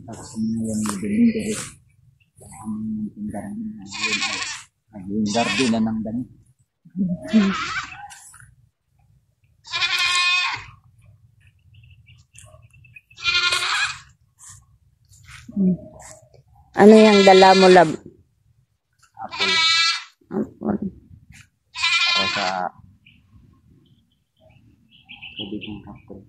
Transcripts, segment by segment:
Tapos yung binibili. Ang tindahan na yun ay naging garden ng damit. Ano yung dala mo, lab? Apple. Apple. Para sa kaibigang apple.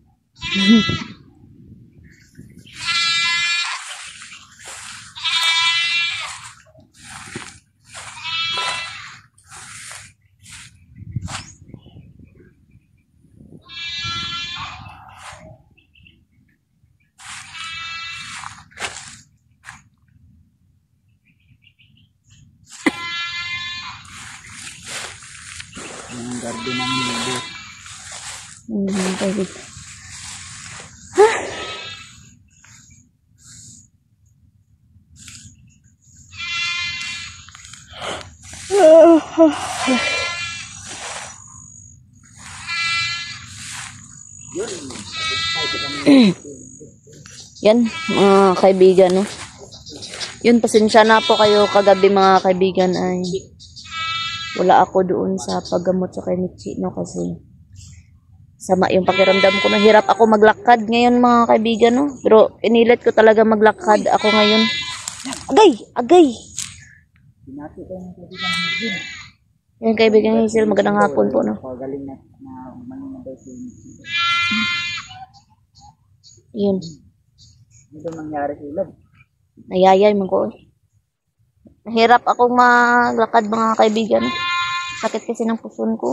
Ang garden ng libo. Pwede. Yan, mga kaibigan, no? Yun, pasensya na po kayo kagabi, mga kaibigan, ay wala ako doon sa paggamot sa kay Michi, no? Kasi sama yung pakiramdam ko. Nahirap ako maglakad ngayon, mga kaibigan, no? Pero pinilit ko talaga maglakad ako ngayon. Agay! Agay! Yan, kaibigan Hazel, magandang hapon po, no? Pagaling na manunabay si Michi. Yun. Ito nangyari sa ilog. Nayayay man ko. Nahirap akong maglakad, mga kaibigan. Sakit kasi ng puson ko.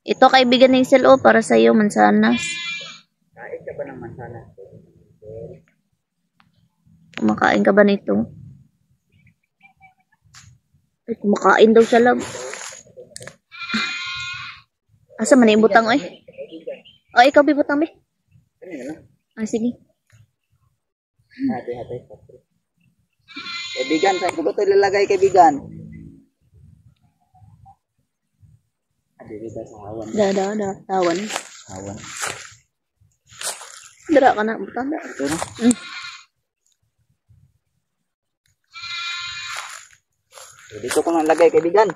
Ito, kaibigan Hazel, oh, para sa iyo, mansanas. Kain ka ba ng mansanas? Kumakain ka ba nito? Ay, kumakain daw siya, love. Asa man yung butang, eh? Oh, ikaw bibutang, be? Ah, sige. Hati-hati. Kaibigan, saan ko ba ito ilalagay, kaibigan? Dito sa hawan. Tawan. Hawan. Dara ka na, butang da. Ito na. Dito ko nang lagay, kaibigan.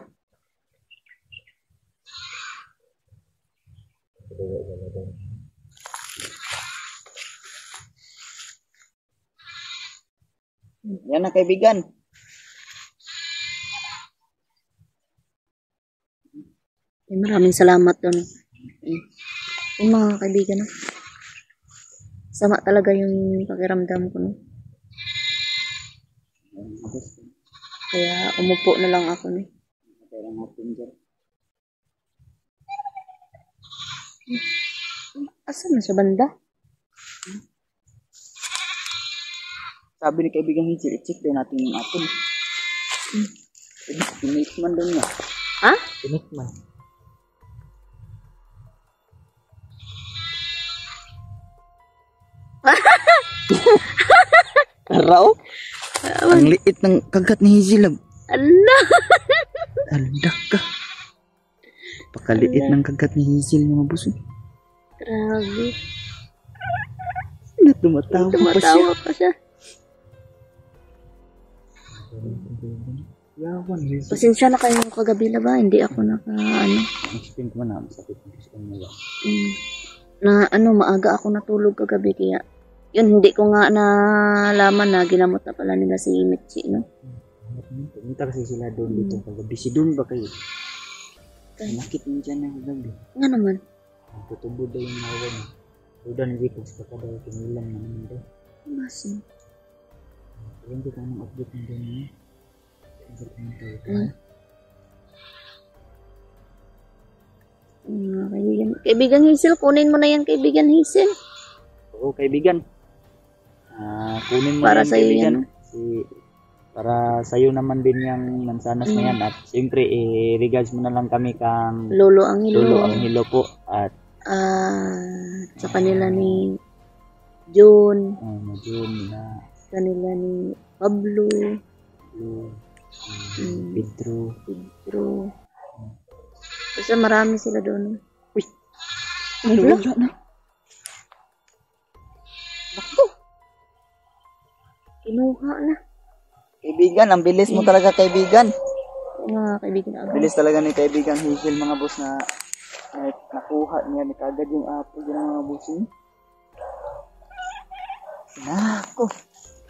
Yan na, kaibigan. Maraming salamat doon. Yung mga kaibigan, no? Sama talaga yung pakiramdam ko, no? Kaya umupo na lang ako, no? Asan na sa banda? Sabi ni kaibigan Hazel, i-check din natin yung apple. Tinikman doon niya. Ha? Tinikman. Araw? Ang liit ng kagat ni Hazel. Ala! Aldak ka. Pakaliit ng kagat ni Hazel, mga buso. Grabe. Tumatawa pa siya. Yawan, Hazel. Pasensya na kayo kagabi na ba? Hindi ako Explain ko na, masakit ng gusto mo ba? Maaga ako natulog kagabi, kaya yun, hindi ko nga nalaman na ginamot na pala nila si Michi, no? Pumunta kasi sila doon dito kagabi. Si doon ba kayo? Nakit mo dyan na kagabi. Nga naman. Tutubo daw yung nawan. Udah nagikos pa ka daw, kinilang naman daw. Masin. Hindi ka nang update ng doon niya. Kaibigan Hazel, kunin mo na yan, kaibigan Hazel. Oo, kaibigan. Kunin mo para yan, sa iyo kaibigan. yan. Para sa'yo naman din yung mansanas na yan. At siyempre, regards mo na lang kami kang Lolo Angelo. Lolo Angelo po. At sa kanila ni John. John na Kanila ni Pablo. Pedro. Basta marami sila doon. Uy! Wala. na. Ako. Kinuha na. Kaibigan, ang bilis mo talaga kaibigan. Mga kaibigan na Bilis talaga ni kaibigan Hazel mga boss na nakuha niya ni kagad yung apple ng mga bossing. Nako,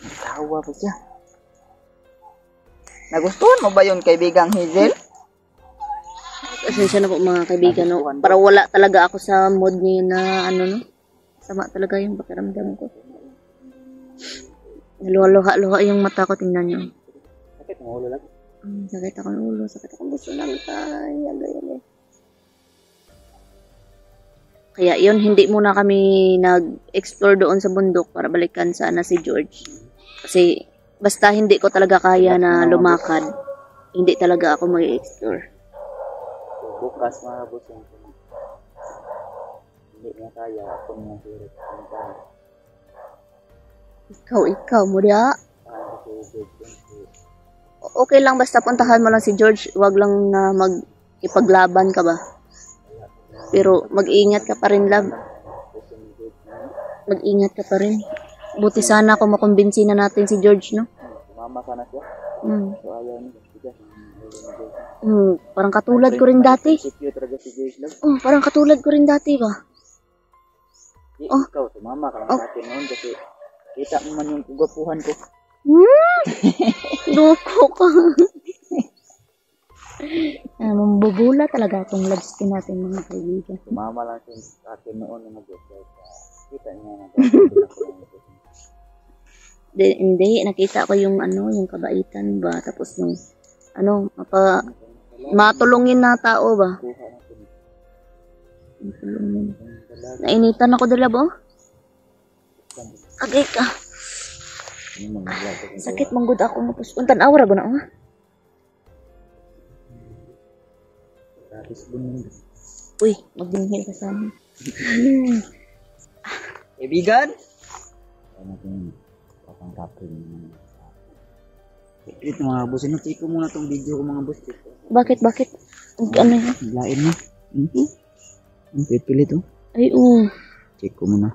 natawa pa siya. Nagustuhan mo ba yun kaibigang Hazel? Pasensya na po mga kaibigan, no? Para wala talaga ako sa mood niyo na ano, no? Sama talaga yung pakiramdam ko. Luha-luha yung mata ko, tingnan nyo. Sakit mo ulo lang. Sakit ako ng ulo, sakit ako gusto ng ganyan. Kaya yun, hindi muna kami nag-explore doon sa bundok para balikan sana si George. Kasi basta hindi ko talaga kaya na lumakad, hindi talaga ako mag-explore. Bukas mga boss yung hindi niya kaya ako niya hirap. Ikaw mo diya. Okay lang basta puntahan mo lang si George, wag lang na ipaglaban ka ba. Pero mag-ingat ka pa rin, love. Mag-ingat ka pa rin. Buti sana kung makumbinsi na natin si George, no? Mama sana siya. So ayaw niya. Parang katulad ko rin dati. Secure talaga si George love. Parang katulad ko rin dati ba? Ikaw, sumama ka lang sa akin noon kasi kita mo man yung kagwapuhan ko. Loko ka. Mambubula talaga itong love skin natin mga kaibigan. Sumama lang siya sa akin noon na nag-work. Kita niya na Hindi, nakita ko yung yung kabaitan ba, tapos yung matulungin na tao ba. Matulungin. Nainitan ako dala ba? Agay ka. Sakit manggod ako mapos. Untan awra ba na Uy, magbinhil ka sa amin. Kaibigan? Ito mga boss, check ko muna tong video ko mga boss. Bakit? Ano yun? Lain mo. Ang pilit oh. Ay, Check ko muna.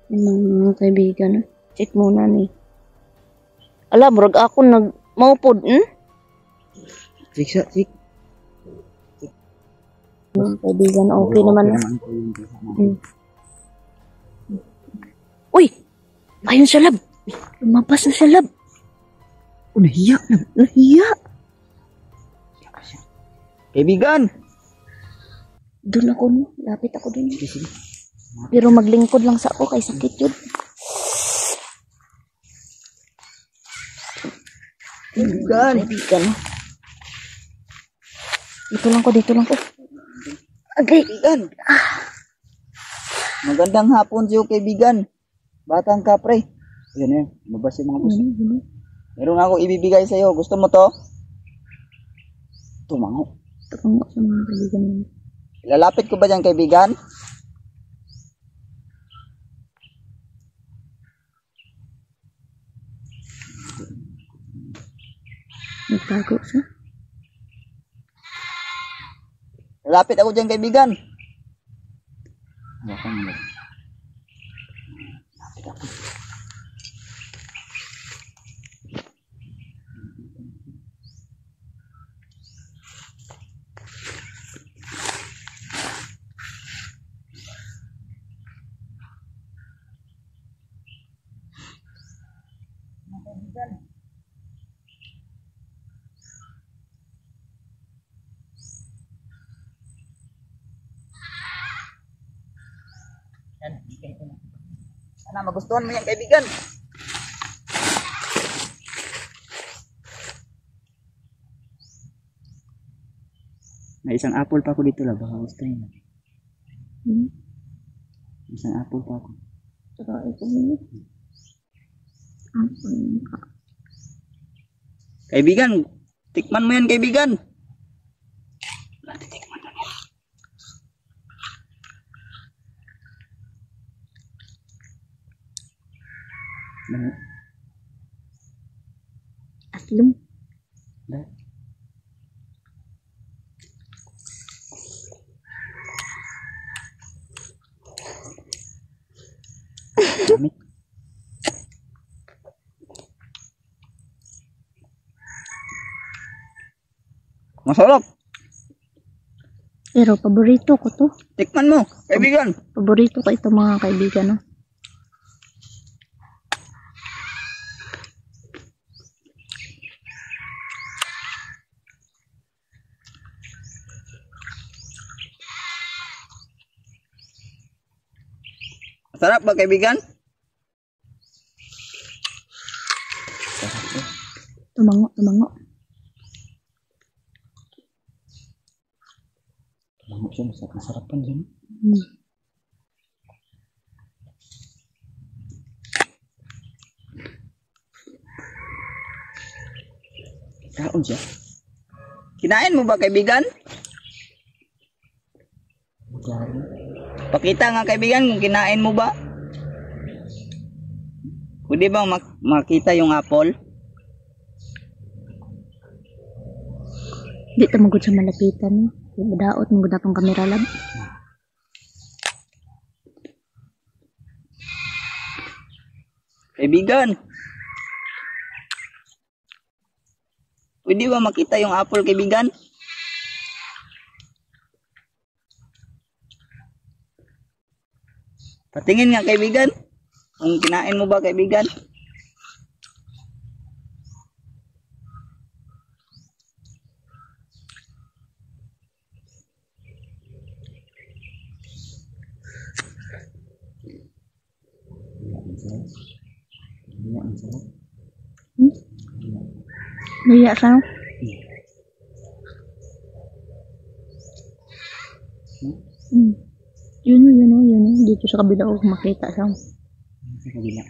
Mga kaibigan, check muna ni. Ala, murag ako maupod, Check siya, check. Mga kaibigan, okay naman. Uy! Ayun siya, lab. Lumabas na siya, lab. Nahiya. Nahiya. Kaibigan! Doon ako, no? Lapit ako doon. Pero maglingkod lang sa ako, kay sakit yun. Kaibigan! Dito lang ko. Agay! Kaibigan! Magandang hapon sa'yo, kaibigan. Batang kapre. Yan mabas yung mga boss. Meron ako ibibigay sa'yo. Gusto mo to? Tumango. Tumango sa mga kaibigan. Lalapit ko ba dyan, kaibigan? Nagtago siya. Lalapit ako dyan, kaibigan. Lapit ako. Sana magustuhan mo yan, kaibigan. May isang apple pa ako dito lang. Baka gusto nyo. Isang apple pa ako. Saka ito mo. Kaibigan, tikman mo yan, kaibigan. Tikman mo yan. Atlum. Damit. Masarap. Pero paborito ko to. Tikman mo, kaibigan. Paborito ko ito mga kaibigan. No? Masarap ba kaibigan? Tumango, tumango. Tumango siya, masarap-masarapan siya. Kaon siya. Kinain mo ba kaibigan? Pakita nga kaibigan kung kinain mo ba. Pwede bang makita yung apple? Di tamagod sa malapitan. No? Daot mo na pang kamera lab. Kaibigan. Pwede ba makita yung apple kaibigan? Patingin nga kaibigan. Kung kinain mo ba kaibigan? Naya sa? Yun. Dito sa kabila ko makita sa. Sa kabila.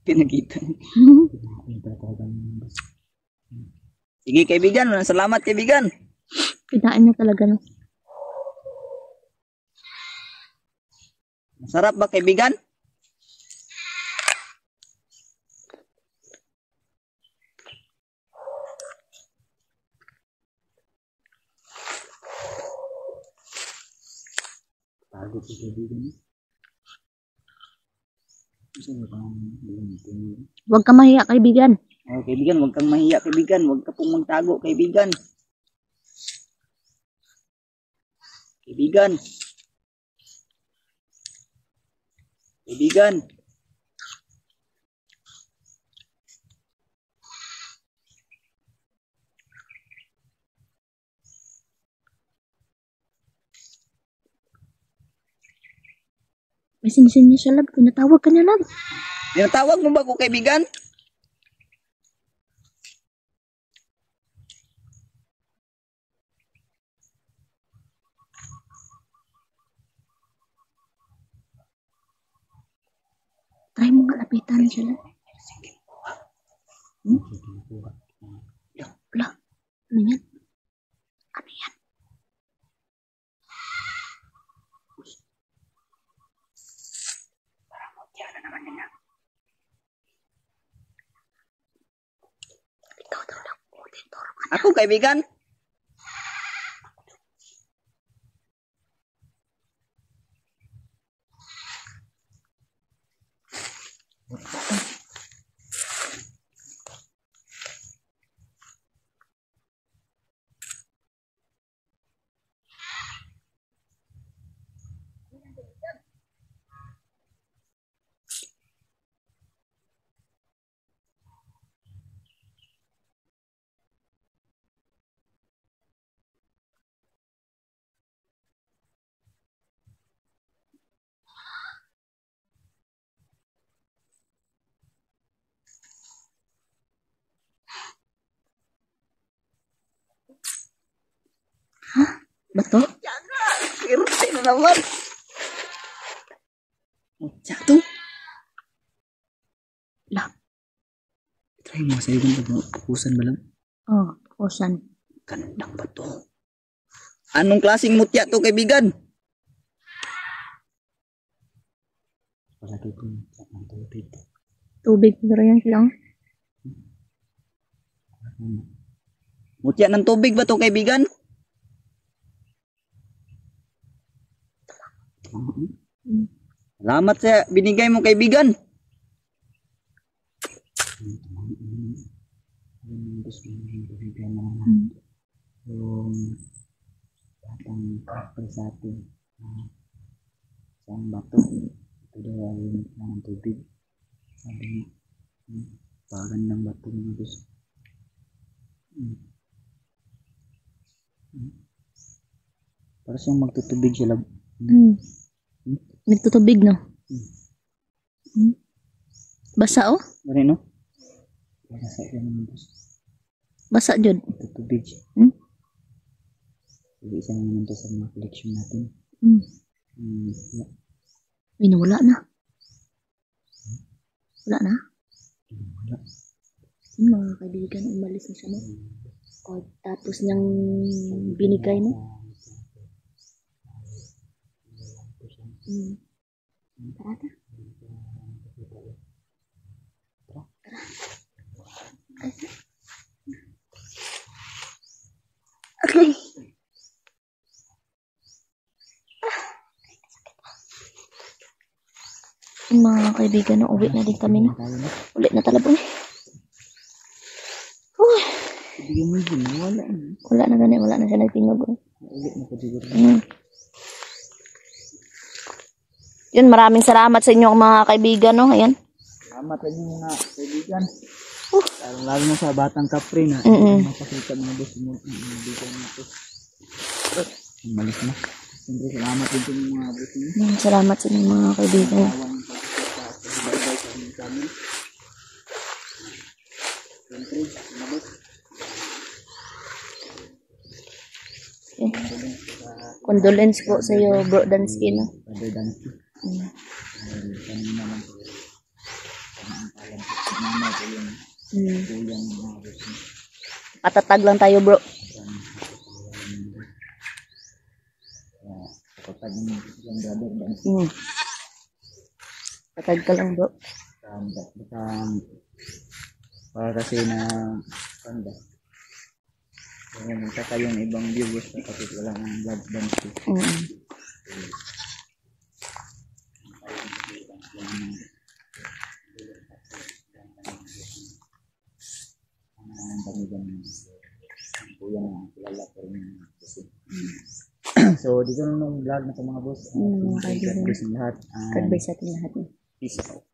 Pinakita. Sige kaibigan, salamat kaibigan. Kinain niya talaga no. Masarap ba kaibigan? Pagod si kaibigan. Huwag ka mahiya kaibigan. Oh, kaibigan, huwag kang mahiya kaibigan. Huwag ka pong magtago kaibigan. Kaibigan. Kaibigan. May sinisin niya siya lab. Pinatawag ka niya lab. Tinatawag mo ba ko kaibigan? Try mo nga lapitan siya lab. Wala. Ano yan? Ano yan? Parang mutya na naman nila. Ikaw daw lang. Ako kaibigan? Bato? Irute na naman. Sakto. Lah. Try mo sa'yo kung pagpupusan ba lang. Oh, ocean. Gandang ba to? Anong klaseng mutya to, kaibigan? Palagi ko ng tubig. Tubig, pero yan silang. Mutya ng tubig ba to, kaibigan? Salamat sa binigay mo, kaibigan. Yung batang kapal sa atin. Isang bato. Ito daw ay ng tubig. Sabi niya, pagan ng bato mga gusto. Para siyang magtutubig siya lab. Nagtutubig, no? Basa, oh? Gani, no? Basa siya mga gusto. Basa, Jod. Magtutubig siya. Sige, isa naman ito sa mga collection natin. Yeah. Wala na. Wala na? Wala. Mga kaibigan, umalis na siya, no? O, tapos niyang binigay, no? Tara, tara. Okay. Mga kaibigan, no, uwi na din kami, no? Ulit na talaga, eh. Ibigay mo yun, wala. Wala na gani, wala na siya nagtingog, oh. Ulit na ko siguro. Yun, maraming salamat sa inyo mga kaibigan, no? Ayan. Salamat sa inyo mga kaibigan. Lalo na sa batang kapre na. Mapakita mga boss mo. Dito na ito. Malis na. Siyempre, salamat din sa mga boss mo. Salamat sa inyo mga kaibigan. Condolence po sa iyo, Bro Dansky, no? Brother Dansky. Kanina naman po. Patatag lang tayo, bro. Patatag lang, Brother Dansky. Patag ka lang, bro. Para kasi na panda. Saka yung ibang viewers na kasi wala ng vlog Dansky. So, dito na nung vlog na sa mga boss. God bless ng lahat. God bless sa ating lahat. Peace out.